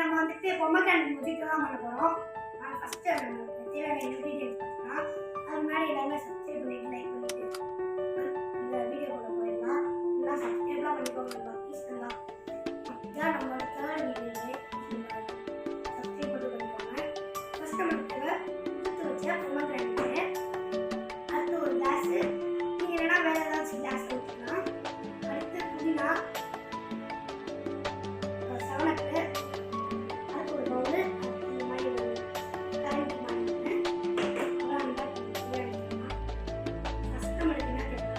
நம்ம வந்துட்டு பொம்மக்கான் முதிக்க தான் பண்ண போகிறோம். ஃபஸ்ட்டு தேவையான இன்க்ரீடியன்ஸ் பார்த்தீங்கன்னா அது முன்னாடி எல்லாமே சப்ஸ்கிரைப் பண்ணிட்டு லைக் பண்ணிட்டு இந்த வீடியோக்குள்ள போயிடலாம். எல்லாம் சப்ஸ்கிரைப்லாம் பண்ணிக்கோங்க ப்ளீஸ். இதான் நம்மளோட தேர்ட் வீடியோவே சப்ஸ்கிரைப் பண்ணிக்கோங்க. ஃபஸ்ட் நம்மளுக்கு தேவை கொடுத்து வச்ச பொம்மக்கான். அடுத்து ஒரு கிளாஸு, நீங்கள் இல்லைன்னா வேறு ஏதாச்சும் கிளாஸ் ஊற்றிக்கலாம். அடுத்து புதினா, சவனக்கு, அடுத்து ஒரு பவுலு, இந்த மாதிரி ஒரு கரண்டி மாதிரி அதெல்லாம் எடுத்துக்கலாம். ஃபஸ்ட் நம்மளுக்கு என்ன தேவைன்னா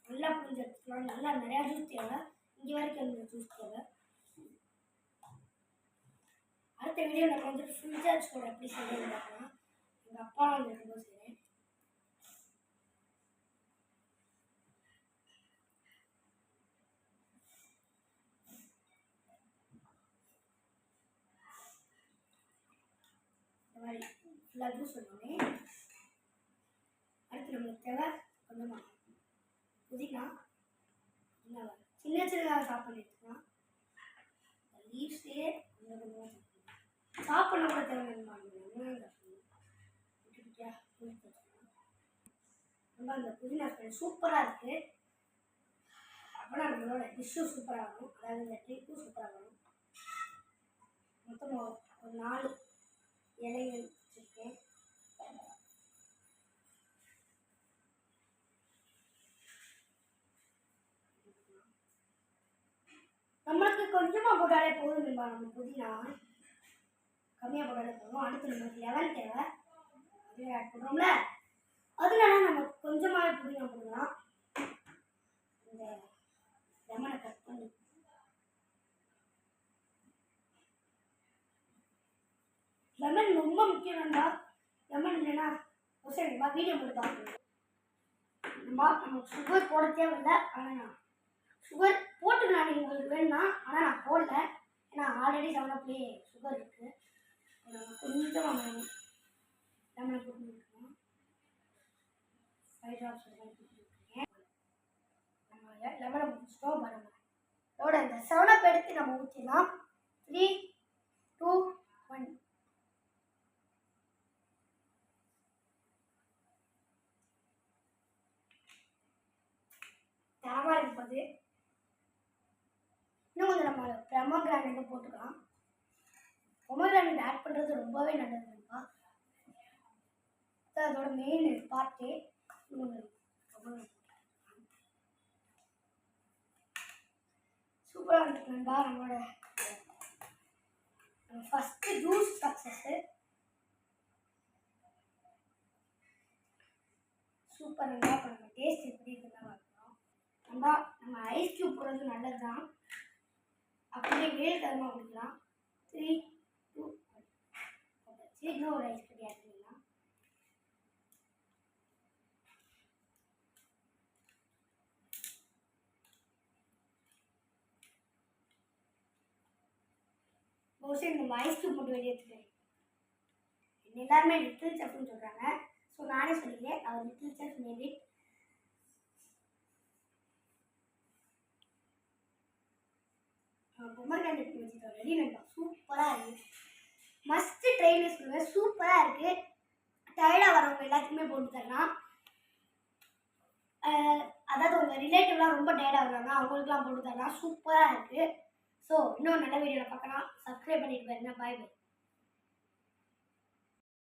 நல்லா புரிஞ்சு எடுத்துக்கலாம். நல்லா நிறையா ஜூஸ் தேவை. இங்கே வரைக்கும் அந்த ஜூஸ் தேவை. அடுத்த வீடியோ நம்ம வந்துட்டு ஃபுல் சார்ஜ் கூட எப்படி செய்யணும்னு பார்க்கலாம். எங்கள் அப்பா வந்து ரொம்ப செய்கிறேன். இந்த மாதிரி ஃபுல்லாக ஜூஸ் பண்ணோடனே அடுத்து நம்மளுக்கு தேவை கொஞ்சமாக புதினா. சின்ன சின்னதாக சாப் பண்ணி எடுத்துக்கலாம். லீவ்ஸே கொஞ்சம் கொஞ்சமாக சாப்பிட கூட தேவையான ரொம்ப அந்த புதினா ஸ்மெல் சூப்பராக இருக்குது. அப்போனா நம்மளோட டிஷ்ஷும் சூப்பராக வரும். அதாவது இந்த ட்ரிப்பும் சூப்பராக வரும். மொத்தம் ஒரு 4 இலைகள் வச்சுருக்கேன். நம்மளுக்கு கொஞ்சமாக போட்டாலே போதும். நம்ம புதினா கம்மியாக போட்டாலே போதும். அடுத்து நம்மளுக்கு லெமன் தேவை. அதில் ஆட் பண்ணுறோம்ல, அதனால நம்ம கொஞ்சமாக புதினா போடலாம். இந்த லெமனை கட் பண்ணி லெமன் ரொம்ப முக்கியம்டா. லெமன் இல்லைன்னா சரிம்மா வீடியோ போட்டு பார்க்கணும். நமக்கு சுகர் போட தேவையில்லை. ஆனால் நான் சுகர் போட்டுக்கலாம் நீங்கள் உங்களுக்கு வேணும்னா. ஆனால் நான் போடல, ஏன்னா ஆல்ரெடி செவனப்லேயே சுகர் இருக்குது. கொஞ்சம் லெமனை போட்டுருக்கோம். 5 drops போட்டுருக்கேன். நம்ம லெமனை முடிச்சிட்டோம் பாருங்கள். இதோட இந்த செவனப் எடுத்து நம்ம ஊற்றிடலாம். 3, 2, 1. தரமாக இருப்பது இன்னும் கொஞ்சம் நம்ம பொமோகிரானேட் போட்டுக்கலாம். பொமோகிரானேட் ஆட் பண்ணுறது ரொம்பவே நல்லதுப்பா. அதோட மெயின் பார்ட்டு. சூப்பராக இருக்குங்களா நம்மளோட ஃபஸ்ட்டு ஜூஸ் சக்ஸஸ்ஸு. சூப்பர். நல்லா நம்ம டேஸ்ட் எப்படி இருக்குன்னா பார்க்கலாம். நம்ம ஐஸ் க்யூப் போடுறது நல்லது தான். அப்படியே வேல் தரமாக குடிக்கலாம். 3, 2, 1. இன்னும் ஒரு ஐஸ் கட்டி ஆட் பண்ணிக்கலாம். மோஸ்ட்லி நம்ம ஐஸ் க்யூப் போட்டு வெளியே எடுத்துக்கிறேன். எல்லாருமே லிட்டில் செஃப்னு சொல்கிறாங்க. ஸோ நானே சொல்லிக்கிறேன், அவர் little chef made it. Pomegranate வச்சுட்டு ரெடி நண்பா. சூப்பராக இருக்குது. மஸ்ட்டு ட்ரைன்னு சொல்லுவேன். சூப்பராக இருக்குது. டயர்டாக வரவங்க எல்லாத்துக்குமே போட்டு தரலாம். அதாவது உங்கள் ரிலேட்டிவ்லாம் ரொம்ப டயர்டாக இருக்காங்க, அவங்களுக்குலாம் போட்டு தரலாம். சூப்பராக இருக்குது. ஸோ இன்னும் நல்ல வீடியோவில் பார்க்கலாம். சப்ஸ்கிரைப் பண்ணிட்டு பாருங்க. பாய் பாய்.